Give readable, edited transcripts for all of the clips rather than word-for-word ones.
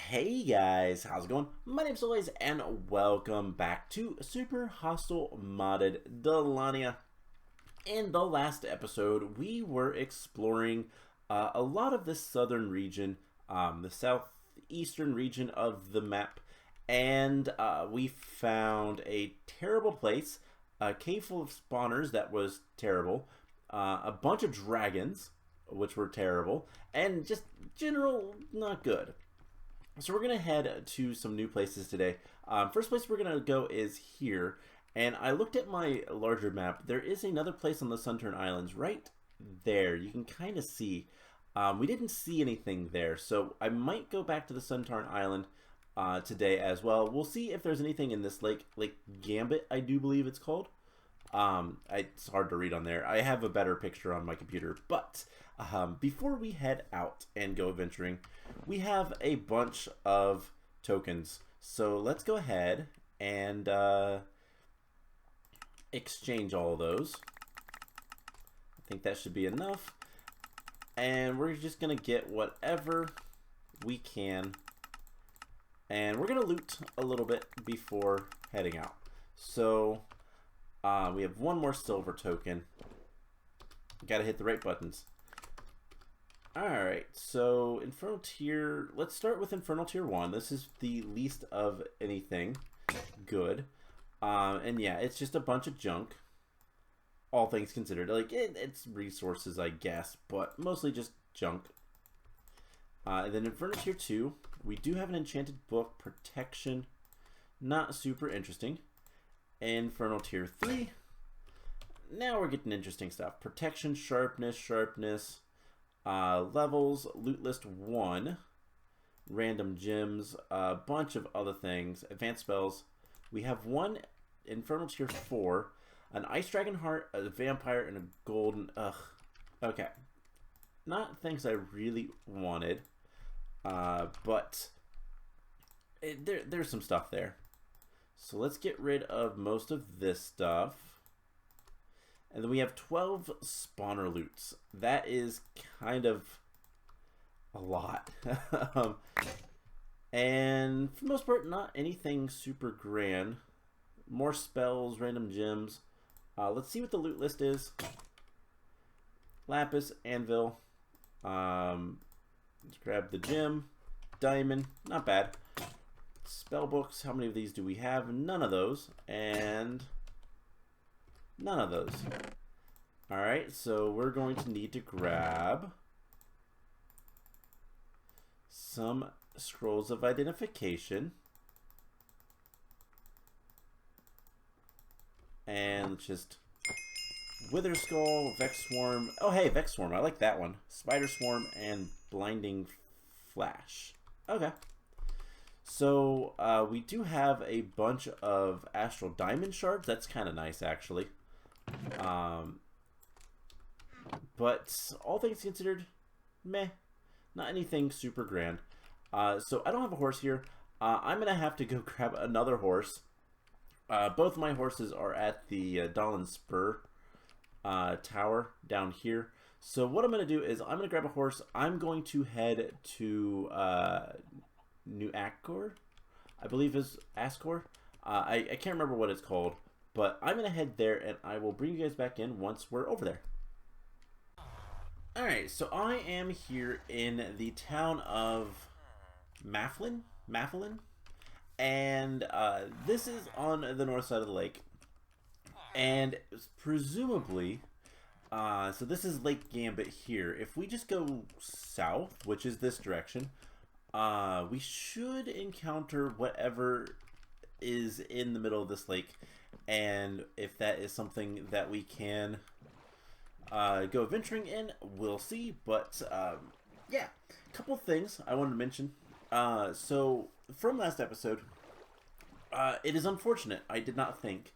Hey guys, how's it going? My name's Elias and welcome back to Super Hostile Modded Dalania. In the last episode, we were exploring a lot of this southern region, the southeastern region of the map, and we found a terrible place, a cave full of spawners that was terrible, a bunch of dragons, which were terrible, and just general not good. So we're going to head to some new places today. First place we're going to go is here. And I looked at my larger map. There is another place on the Suntarn Islands right there. You can kind of see. We didn't see anything there. So I might go back to the Suntarn Island today as well. We'll see if there's anything in this lake. Lake Gambit, I do believe it's called. It's hard to read on there. I have a better picture on my computer. But before we head out and go adventuring, we have a bunch of tokens. So let's go ahead and exchange all of those. I think that should be enough. And we're just going to get whatever we can. And we're going to loot a little bit before heading out. So we have one more silver token. Got to hit the right buttons. Alright, so Infernal Tier, let's start with Infernal Tier 1. This is the least of anything good. And yeah, it's just a bunch of junk, all things considered. Like, it's resources, I guess, but mostly just junk. And then Infernal Tier 2, we do have an enchanted book, Protection, not super interesting. Infernal Tier 3, now we're getting interesting stuff. Protection, Sharpness, levels, loot list 1, random gems, a bunch of other things, advanced spells. We have one Infernal Tier 4, an Ice Dragon Heart, a Vampire, and a Golden. Okay. Not things I really wanted, but there's some stuff there. So let's get rid of most of this stuff. And then we have 12 spawner loots. That is kind of a lot. And for the most part, not anything super grand. More spells, random gems. Let's see what the loot list is. Lapis, Anvil. Let's grab the gem. Diamond, not bad. Spell books, how many of these do we have? None of those. And none of those. Alright, so we're going to need to grab some scrolls of identification. And let's just Wither Skull, Vex Swarm. Oh hey, Vex Swarm, I like that one. Spider Swarm and Blinding Flash. Okay. So we do have a bunch of Astral Diamond Shards. That's kind of nice, actually. But all things considered, meh. Not anything super grand. So I don't have a horse here. I'm going to have to go grab another horse. Both my horses are at the Dalania Spur tower down here. So what I'm going to do is I'm going to grab a horse. I'm going to head to New Akor, I believe is Ascor. I can't remember what it's called, but I'm going to head there and I will bring you guys back in once we're over there. Alright, so I am here in the town of Maflin, and this is on the north side of the lake, and presumably, so this is Lake Gambit here. If we just go south, which is this direction, we should encounter whatever is in the middle of this lake, and if that is something that we can go venturing in, we'll see. But yeah, a couple things I wanted to mention. So from last episode, it is unfortunate, I did not think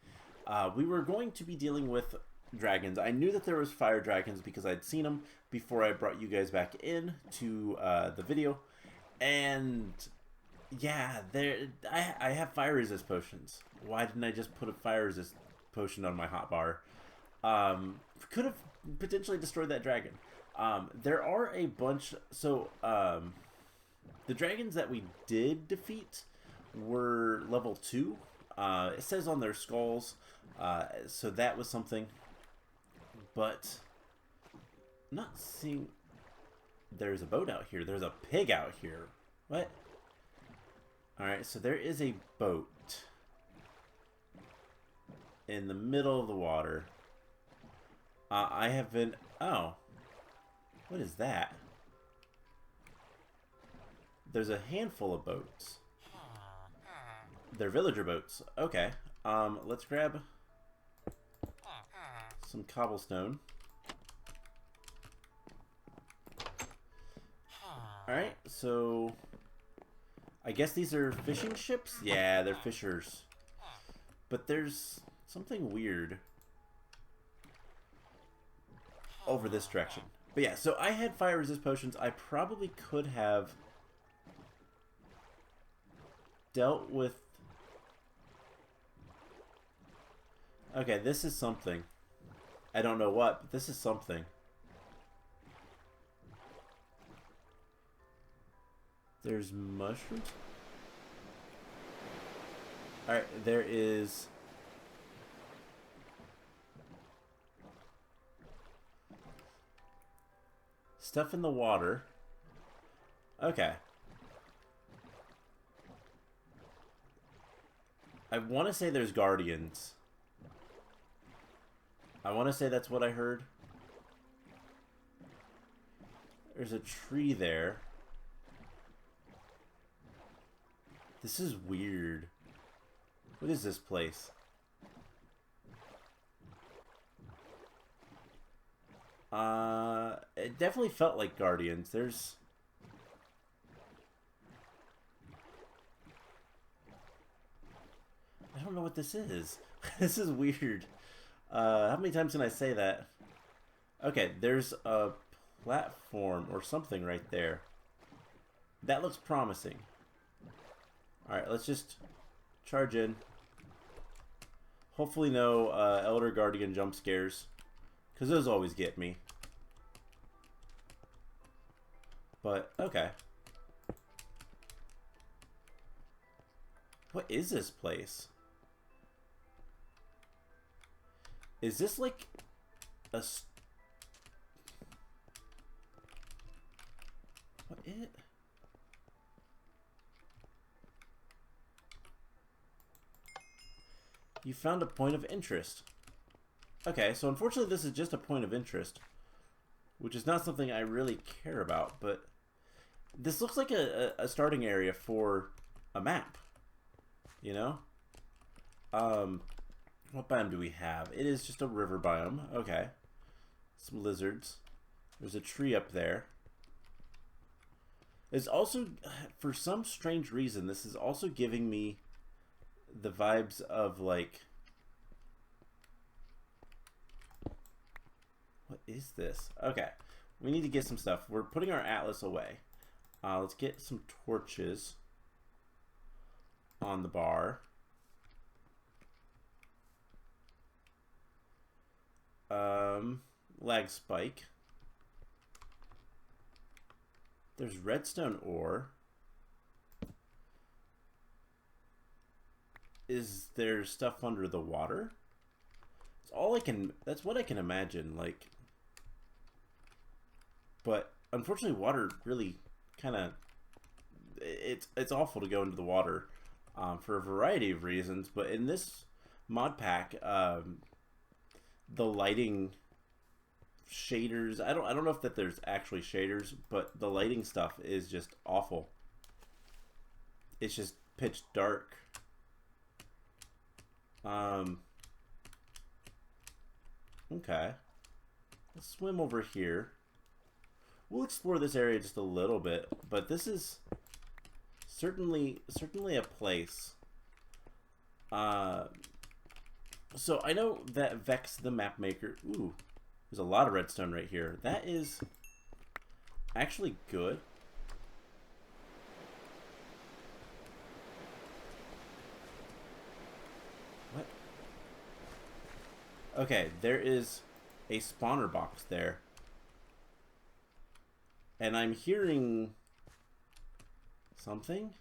we were going to be dealing with dragons. I knew that there was fire dragons because I'd seen them before I brought you guys back in to the video. And yeah, I have fire resist potions. Why didn't I just put a fire resist potion on my hotbar? Could have potentially destroyed that dragon. There are a bunch, so The dragons that we did defeat were level 2. It says on their skulls, so that was something. But I'm not seeing... There's a boat out here. There's a pig out here. What? Alright, so there is a boat in the middle of the water. I have been... Oh. What is that? There's a handful of boats. They're villager boats. Okay. Let's grab some cobblestone. Alright, so... I guess these are fishing ships? Yeah, they're fishers. But there's something weird over this direction. But yeah, so I had fire resist potions. I probably could have dealt with... Okay, this is something. I don't know what, but this is something. There's mushrooms? Alright, there is... stuff in the water. Okay. I want to say there's guardians. I want to say that's what I heard. There's a tree there. This is weird. What is this place? It definitely felt like guardians. There's... I don't know what this is. This is weird. How many times can I say that? Okay, there's a platform or something right there. That looks promising. Alright, let's just charge in. Hopefully no Elder Guardian jump scares, because those always get me. But, okay. What is this place? Is this like a... What is it? You found a point of interest. Okay, so unfortunately this is just a point of interest, which is not something I really care about, but this looks like a starting area for a map, you know? What biome do we have? It is just a river biome. Okay. Some lizards. There's a tree up there. It's also, for some strange reason, this is also giving me the vibes of, like... What is this? Okay. We need to get some stuff. We're putting our atlas away. Let's get some torches on the bar. Lag spike. There's redstone ore. Is there stuff under the water? It's all I can... That's what I can imagine, like... But, unfortunately, water really kind of... It's awful to go into the water for a variety of reasons, but in this mod pack, the lighting shaders... I don't know if that there's actually shaders, but the lighting stuff is just awful. It's just pitch dark. Okay. Let's swim over here. We'll explore this area just a little bit, but this is certainly a place. So I know that Vex the map maker... Ooh, there's a lot of redstone right here. That is actually good. What? Okay, there is a spawner box there. And I'm hearing something.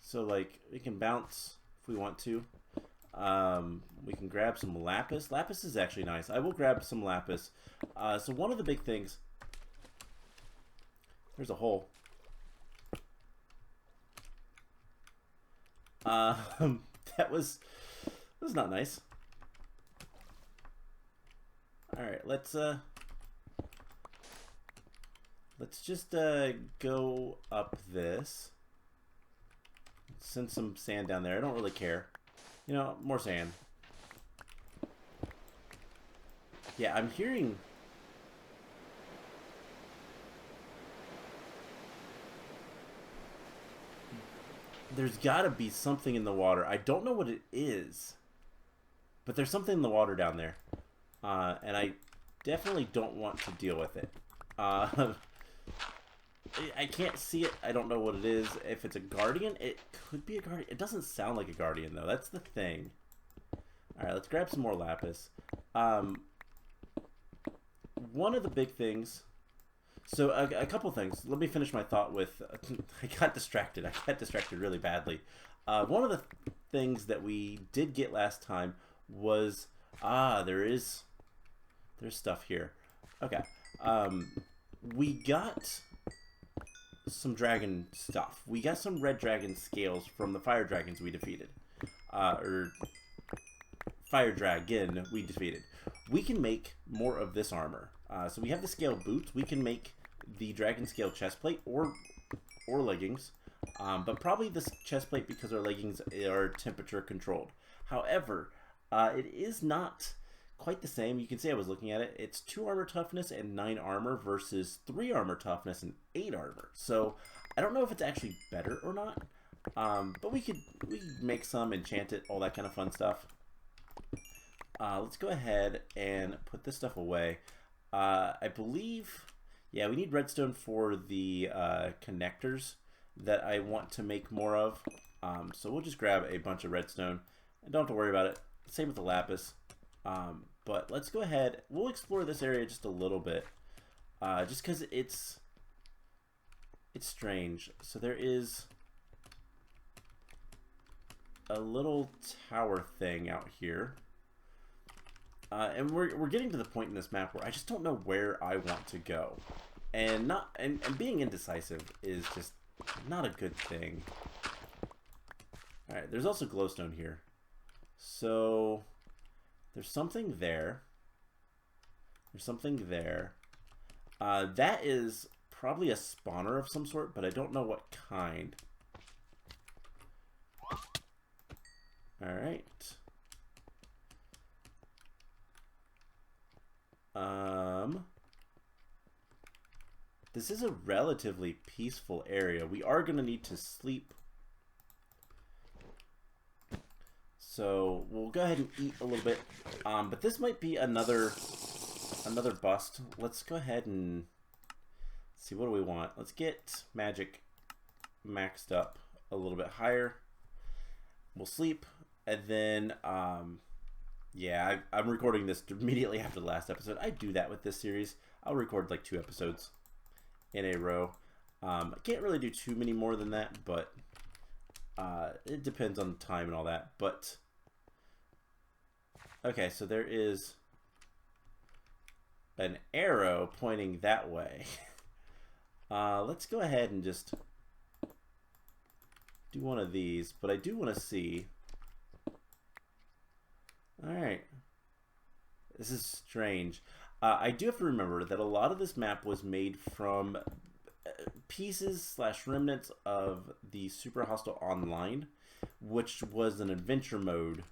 So, like, we can bounce if we want to. We can grab some lapis. Lapis is actually nice. I will grab some lapis. So one of the big things... There's a hole. That was not nice. Alright, let's just go up this. Send some sand down there. I don't really care. You know, more sand. Yeah, I'm hearing... There's gotta be something in the water. I don't know what it is. But there's something in the water down there. And I definitely don't want to deal with it. I can't see it. I don't know what it is. If it's a guardian, it could be a guardian. It doesn't sound like a guardian, though. That's the thing. Alright, let's grab some more lapis. One of the big things... So, a couple things. Let me finish my thought with... I got distracted. I got distracted really badly. One of the things that we did get last time was... there's stuff here. Okay. We got some dragon stuff. We got some red dragon scales from the fire dragons we defeated. Or fire dragon we defeated. We can make more of this armor. So we have the scale boots. We can make the dragon scale chestplate or leggings. But probably this chestplate because our leggings are temperature controlled. However, it is not quite the same. You can see I was looking at it. It's 2 armor toughness and 9 armor versus 3 armor toughness and 8 armor. So I don't know if it's actually better or not. But we could make some, enchant it, all that kind of fun stuff. Let's go ahead and put this stuff away. I believe, yeah, we need redstone for the connectors that I want to make more of. So we'll just grab a bunch of redstone and don't have to worry about it. Same with the lapis. But let's go ahead. We'll explore this area just a little bit, just because it's strange. So there is a little tower thing out here, and we're getting to the point in this map where I just don't know where I want to go, and being indecisive is just not a good thing. All right, there's also glowstone here, so. There's something there. There's something there. That is probably a spawner of some sort, but I don't know what kind. Alright. This is a relatively peaceful area. We are going to need to sleep. So we'll go ahead and eat a little bit, but this might be another bust. Let's go ahead and see, what do we want? Let's get magic maxed up a little bit higher. We'll sleep, and then yeah, I'm recording this immediately after the last episode. I do that with this series. I'll record like 2 episodes in a row. I can't really do too many more than that, but it depends on the time and all that. But okay, so there is an arrow pointing that way. Let's go ahead and just do one of these, but I do want to see. Alright. This is strange. I do have to remember that a lot of this map was made from pieces / remnants of the Super Hostile Online, which was an adventure mode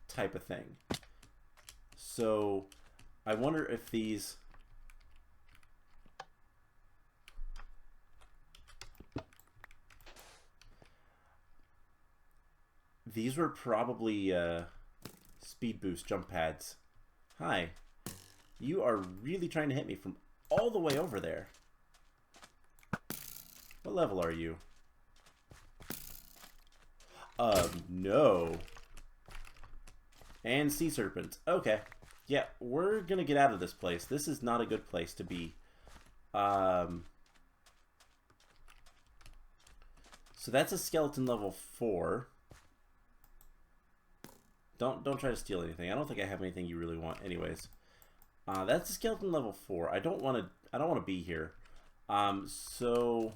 type of thing. So I wonder if these were probably speed boost jump pads. Hi, you are really trying to hit me from all the way over there. What level are you? No. And sea serpents. Okay. Yeah, we're gonna get out of this place. This is not a good place to be. So that's a skeleton level 4. Don't try to steal anything. I don't think I have anything you really want anyways. That's a skeleton level 4. I don't want to be here. So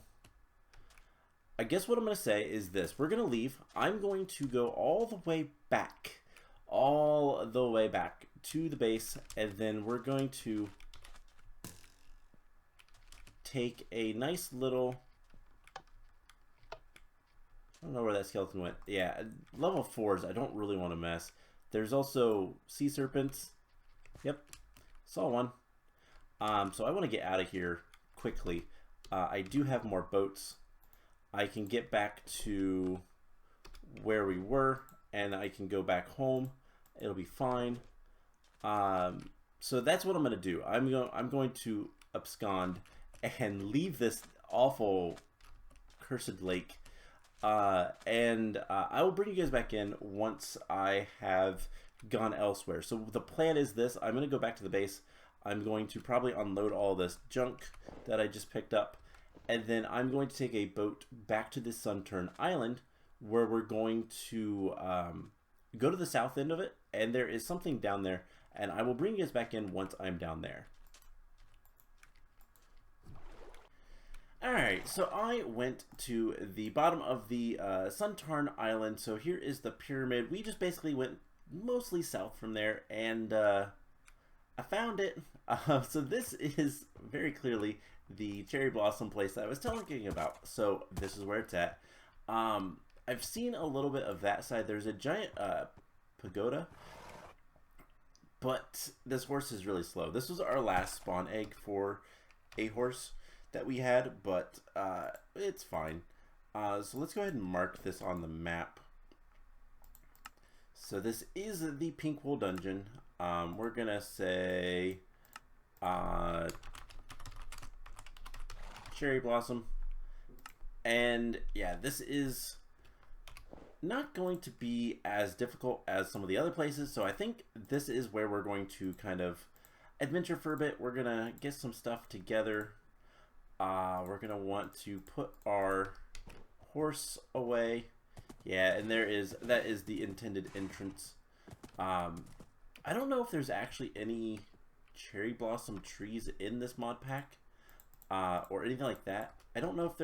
I guess what I'm going to say is this. We're going to leave. I'm going to go all the way back to the base, and then we're going to take a nice little, I don't know where that skeleton went. Yeah, level 4s, I don't really want to mess. There's also sea serpents. Yep, saw one. So I want to get out of here quickly. I do have more boats. I can get back to where we were, and I can go back home. It'll be fine. So that's what I'm going to do. I'm going to abscond and leave this awful cursed lake. And I will bring you guys back in once I have gone elsewhere. So the plan is this. I'm going to go back to the base. I'm going to probably unload all this junk that I just picked up. And then I'm going to take a boat back to the Suntarn Island, where we're going to go to the south end of it. And there is something down there. And I will bring you guys back in once I'm down there. Alright, so I went to the bottom of the Suntarn Island. So here is the pyramid. We just basically went mostly south from there, and I found it. So this is very clearly the cherry blossom place that I was telling you about. So this is where it's at. I've seen a little bit of that side. There's a giant pagoda, but this horse is really slow. This was our last spawn egg for a horse that we had, but it's fine. So let's go ahead and mark this on the map. So this is the Pink Wool Dungeon. We're gonna say Cherry Blossom, and yeah, this is not going to be as difficult as some of the other places, so I think this is where we're going to kind of adventure for a bit. We're gonna get some stuff together. We're gonna want to put our horse away. Yeah, and that is the intended entrance. I don't know if there's actually any cherry blossom trees in this mod pack, or anything like that. I don't know if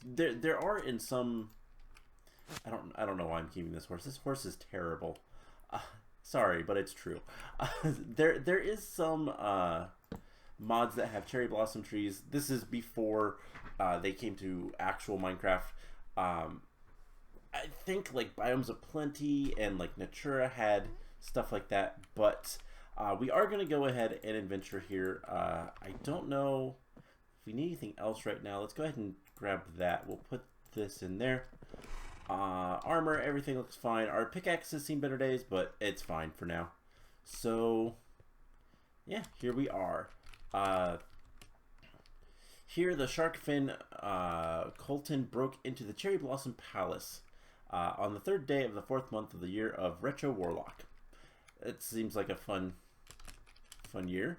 there are in some. I don't know why I'm keeping this horse. This horse is terrible. Sorry, but it's true. There is some mods that have cherry blossom trees. This is before they came to actual Minecraft. I think like Biomes of Plenty and like Natura had stuff like that, but we are going to go ahead and adventure here. I don't know if we need anything else right now. Let's go ahead and grab that. We'll put this in there. Armor, everything looks fine. Our pickaxes seen better days, but it's fine for now. So yeah, here we are. Here the shark fin Colton broke into the Cherry Blossom Palace on the 3rd day of the 4th month of the year of Retro Warlock. It seems like a fun year.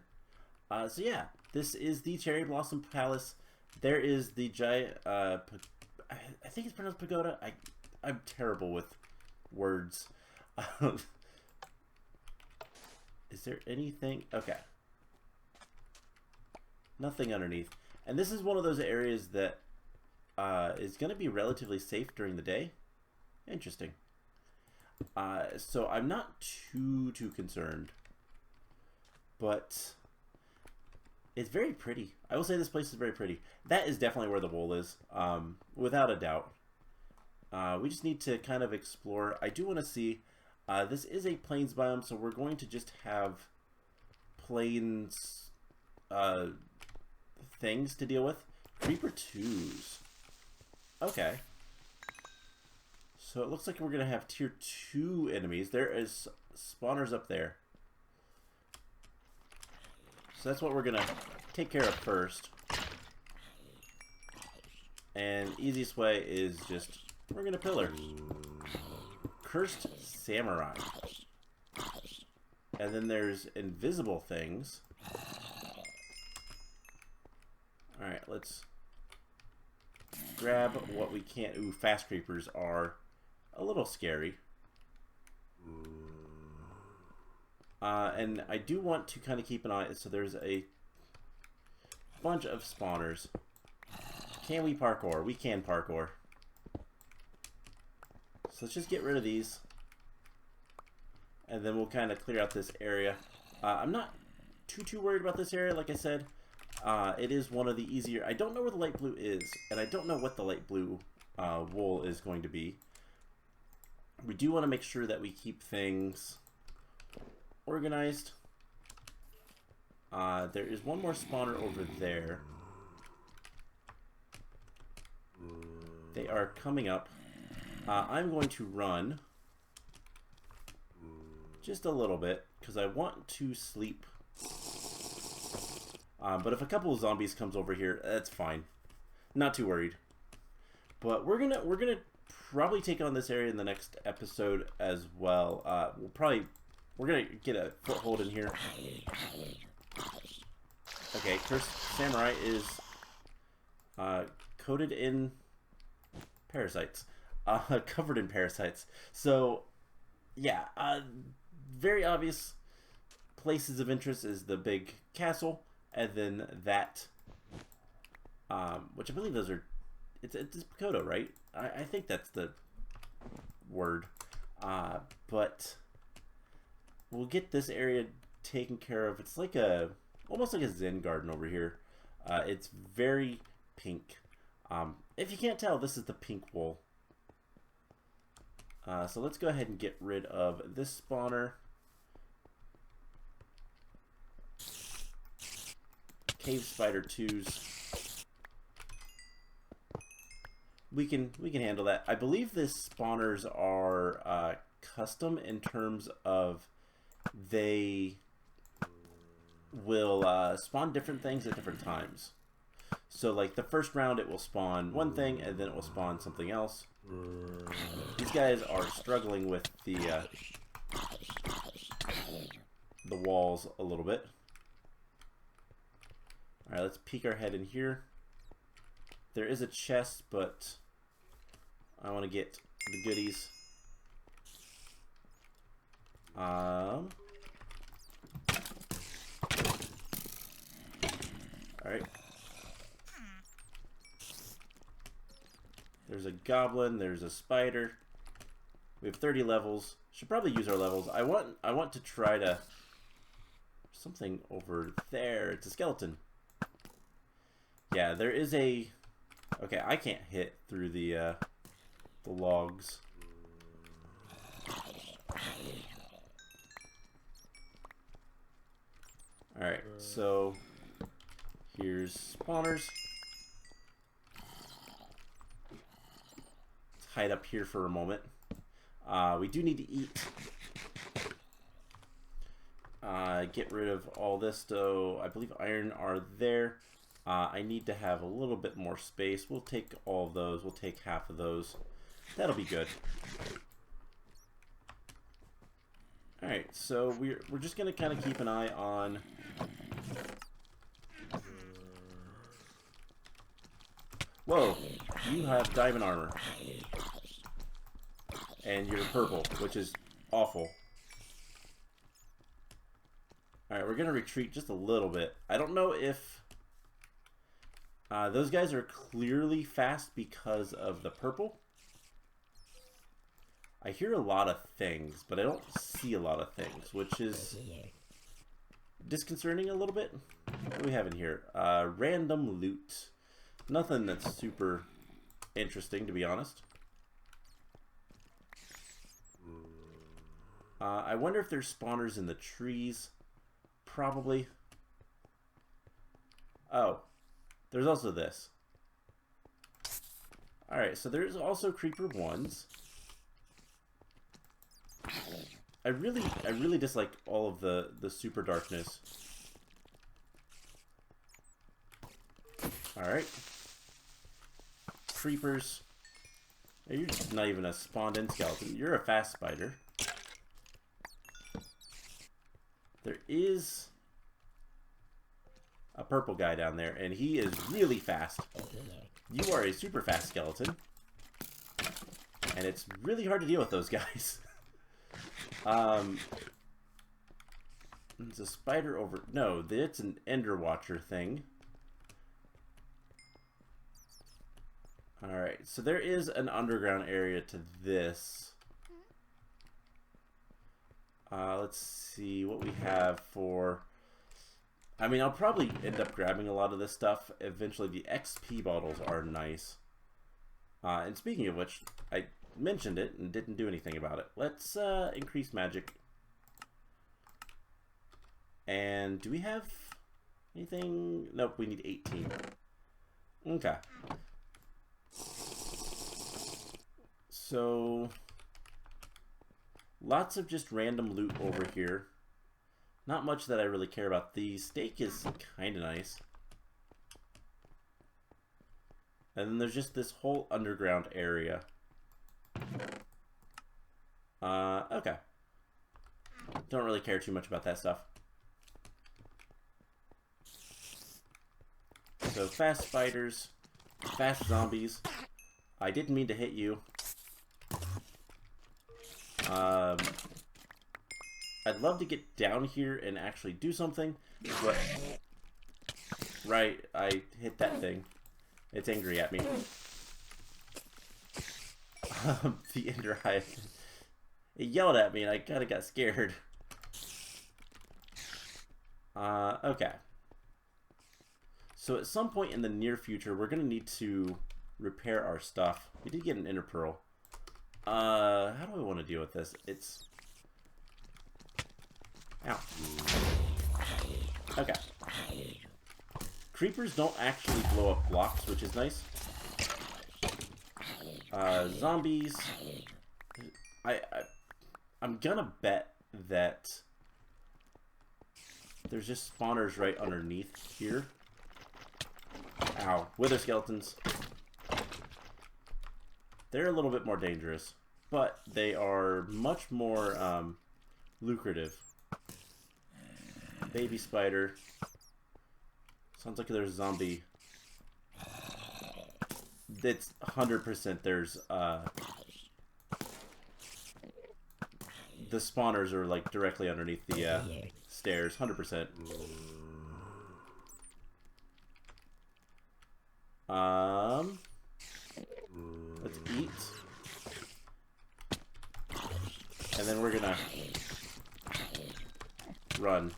So yeah, this is the Cherry Blossom Palace. There is the giant I think it's pronounced pagoda. I'm terrible with words. Is there anything? Okay. Nothing underneath. And this is one of those areas that is going to be relatively safe during the day. Interesting. So I'm not too concerned. But it's very pretty. I will say this place is very pretty. That is definitely where the wool is, without a doubt. We just need to kind of explore. I do want to see. This is a plains biome, so we're going to just have plains things to deal with. Creeper 2s. Okay. So it looks like we're going to have tier 2 enemies. There is spawners up there. So that's what we're going to take care of first. And easiest way is just, we're going to pillar. Cursed Samurai. And then there's invisible things. Alright, let's grab what we can. Ooh, fast creepers are a little scary. And I do want to kind of keep an eye. So there's a bunch of spawners. Can we parkour? We can parkour. So let's just get rid of these. And then we'll kind of clear out this area. I'm not too worried about this area, like I said. It is one of the easier... I don't know where the light blue is, and I don't know what the light blue wool is going to be. We do want to make sure that we keep things organized. There is one more spawner over there. They are coming up. I'm going to run just a little bit because I want to sleep. But if a couple of zombies comes over here, that's fine. Not too worried. But we're gonna probably take on this area in the next episode as well. We're gonna get a foothold in here. Okay, Cursed Samurai is coated in parasites. Covered in parasites. So, yeah, very obvious places of interest is the big castle, and then that, which I believe those are, it's Pakoto, right? I think that's the word. But we'll get this area taken care of. It's like almost like a Zen garden over here. It's very pink. If you can't tell, this is the pink wool. So let's go ahead and get rid of this spawner. Cave spider 2s. We can handle that. I believe this spawners are custom in terms of they will spawn different things at different times. So like the first round it will spawn one thing and then it will spawn something else. These guys are struggling with the walls a little bit. Alright, let's peek our head in here. There is a chest, but I want to get the goodies. Alright. There's a goblin, there's a spider. We have 30 levels. Should probably use our levels. I want to try to... Something over there. It's a skeleton. Yeah, there is a... Okay, I can't hit through the logs. Alright, so here's spawners. Let's hide up here for a moment. We do need to eat. Get rid of all this, though. I believe iron are there. I need to have a little bit more space. We'll take all of those. We'll take half of those. That'll be good. Alright, so we're just going to kind of keep an eye on... Whoa! You have diamond armor. And you're purple, which is awful. Alright, we're going to retreat just a little bit. I don't know if... those guys are clearly fast because of the purple. I hear a lot of things, but I don't see a lot of things, which is disconcerting a little bit. What do we have in here? Random loot. Nothing that's super interesting, to be honest. I wonder if there's spawners in the trees. Probably. Oh. There's also this. Alright, so there's also creeper 1s. I really dislike all of the super darkness. Alright. Creepers. You're not even a spawned in skeleton. You're a fast spider. There is a purple guy down there, and he is really fast. You are a super fast skeleton. And it's really hard to deal with those guys. It's a spider over... No, it's an Ender Watcher thing. Alright, so there is an underground area to this. Let's see what we have for... I mean, I'll probably end up grabbing a lot of this stuff. Eventually, the XP bottles are nice. And speaking of which, I mentioned it and didn't do anything about it. Let's increase magic. And do we have anything? Nope, we need 18. Okay. So, lots of just random loot over here. Not much that I really care about. The steak is kind of nice. And then there's just this whole underground area. Okay. Don't really care too much about that stuff. So, fast spiders, fast zombies. I didn't mean to hit you. I'd love to get down here and actually do something, but... Right, I hit that thing. It's angry at me. The Ender Hyacinth. It yelled at me and I kinda got scared. Okay. So at some point in the near future, we're gonna need to repair our stuff. We did get an Ender Pearl. How do I want to deal with this? It's... Ow. Okay. Creepers don't actually blow up blocks, which is nice. Zombies. I'm gonna bet that there's just spawners right underneath here. Ow. Wither skeletons. They're a little bit more dangerous, but they are much more lucrative. Baby spider. Sounds like there's a zombie. It's 100% there's the spawners are like directly underneath the stairs. 100%. Let's eat. And then we're gonna run.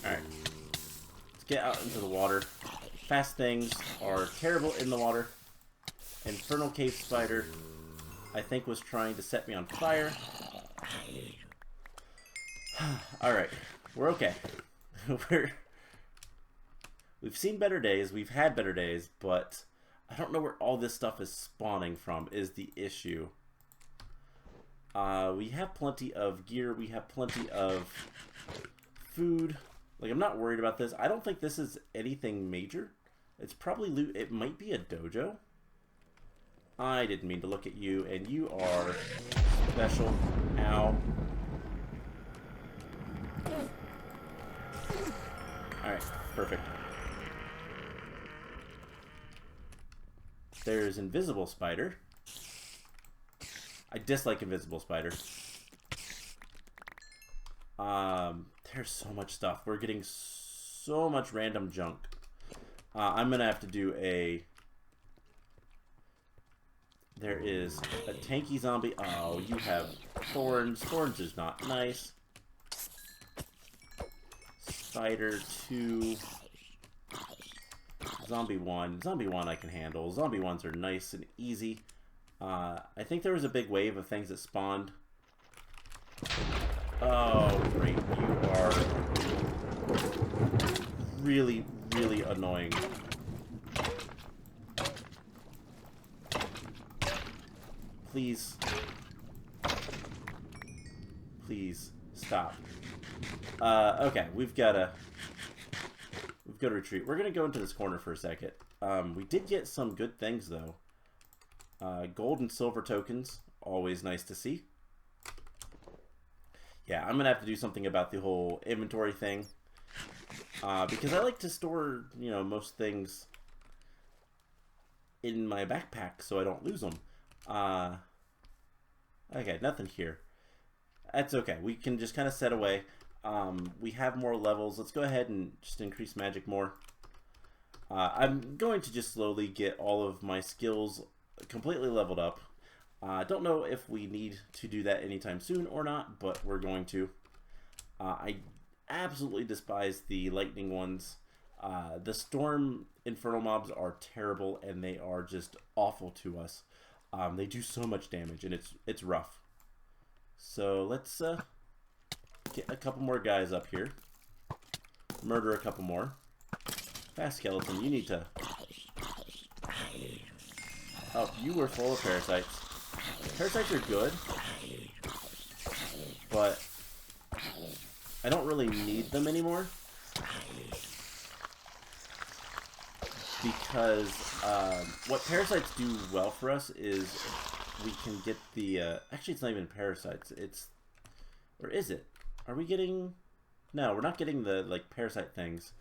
Alright. Let's get out into the water. Fast things are terrible in the water. Infernal cave spider, I think, was trying to set me on fire. Alright. We're okay. We've seen better days, we've had better days, but I don't know where all this stuff is spawning from is the issue. We have plenty of gear, we have plenty of food. Like, I'm not worried about this. I don't think this is anything major. It's probably loot. It might be a dojo. I didn't mean to look at you, and you are special. Ow. Alright, perfect. There's invisible spider. I dislike invisible spider. There's so much stuff. We're getting so much random junk. I'm gonna have to do a... There is a tanky zombie. Oh, you have thorns. Thorns is not nice. Spider 2. Zombie 1. Zombie 1 I can handle. Zombie 1s are nice and easy. I think there was a big wave of things that spawned. Oh, great. You are really, really annoying. Please. Please, stop. Okay, we've got to retreat. We're going to go into this corner for a second. We did get some good things, though. Gold and silver tokens, always nice to see. Yeah, I'm going to have to do something about the whole inventory thing. because I like to store, you know, most things in my backpack so I don't lose them. Okay, nothing here. That's okay. We can just kind of set away. We have more levels. Let's go ahead and just increase magic more. I'm going to just slowly get all of my skills completely leveled up. I don't know if we need to do that anytime soon or not, but we're going to. I absolutely despise the lightning ones. The storm infernal mobs are terrible, and they are just awful to us. They do so much damage, and it's rough. So let's get a couple more guys up here. Murder a couple more. Fast skeleton, you need to... Oh, you were full of parasites. Parasites are good, but I don't really need them anymore. Because what parasites do well for us is we can get the... actually, it's not even parasites. It's... Or is it? Are we getting... No, we're not getting the like parasite things,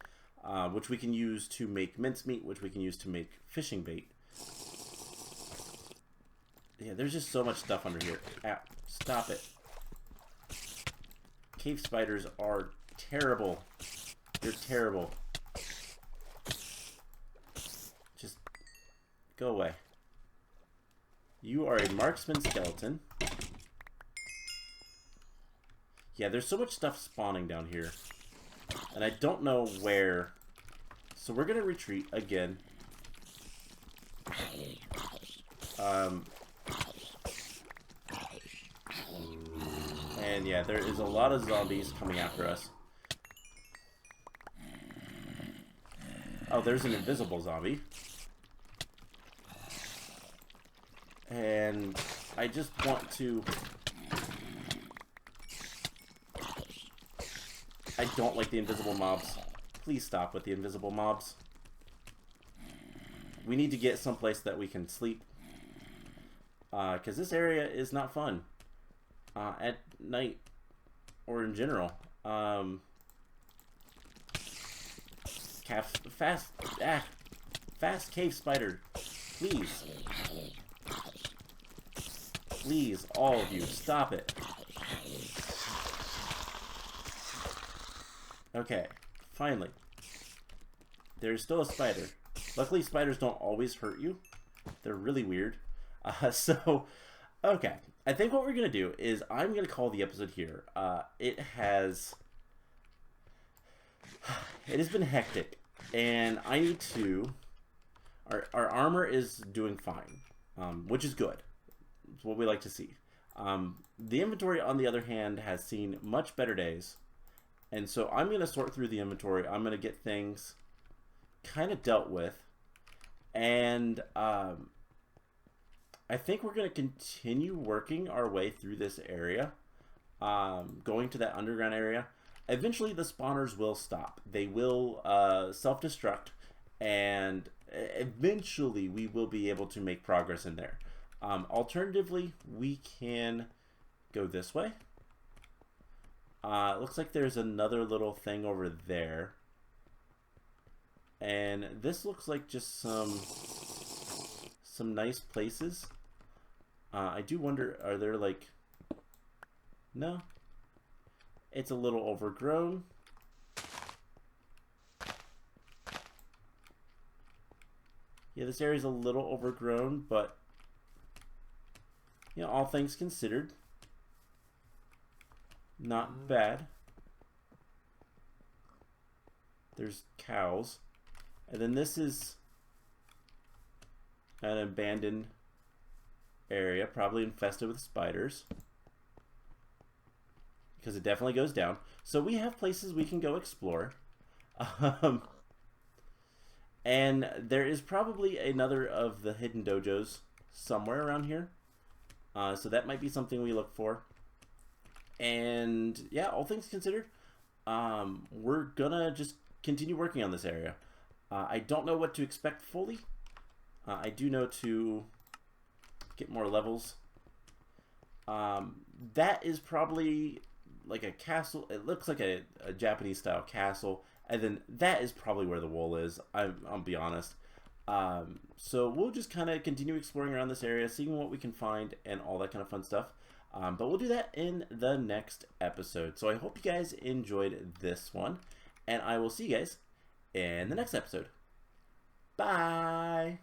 which we can use to make mincemeat, which we can use to make fishing bait. Yeah, there's just so much stuff under here. Ow, stop it. Cave spiders are terrible. They're terrible. Just go away. You are a marksman skeleton. Yeah, there's so much stuff spawning down here. And I don't know where. So we're going to retreat again. And yeah, there is a lot of zombies coming after us. Oh, there's an invisible zombie. And I just want to... I don't like the invisible mobs. Please stop with the invisible mobs. We need to get someplace that we can sleep. Because this area is not fun. At night. Or in general. Fast cave spider. Please. Please, all of you, stop it. Okay, finally. There's still a spider. Luckily, spiders don't always hurt you. They're really weird. Okay. I think what we're going to do is I'm going to call the episode here. It has been hectic, and I need to... Our armor is doing fine, which is good. It's what we like to see. The inventory, on the other hand, has seen much better days. And so I'm going to sort through the inventory. I'm going to get things kind of dealt with. And I think we're going to continue working our way through this area. Going to that underground area. Eventually the spawners will stop. They will self-destruct. And eventually we will be able to make progress in there. Alternatively, we can go this way. Looks like there's another little thing over there. And this looks like just some nice places. I do wonder, are there like... No. It's a little overgrown. Yeah, this area's a little overgrown, but... You know, all things considered, not bad. There's cows. And then this is an abandoned area, probably infested with spiders. Because it definitely goes down. So we have places we can go explore. And there is probably another of the hidden dojos somewhere around here. So that might be something we look for. And yeah, all things considered, we're gonna just continue working on this area. I don't know what to expect fully. I do know to get more levels. That is probably like a castle. It looks like a Japanese style castle. and then that is probably where the wool is. I'll be honest. So we'll just kind of continue exploring around this area, seeing what we can find and all that kind of fun stuff. But we'll do that in the next episode. So I hope you guys enjoyed this one, and I will see you guys in the next episode. Bye!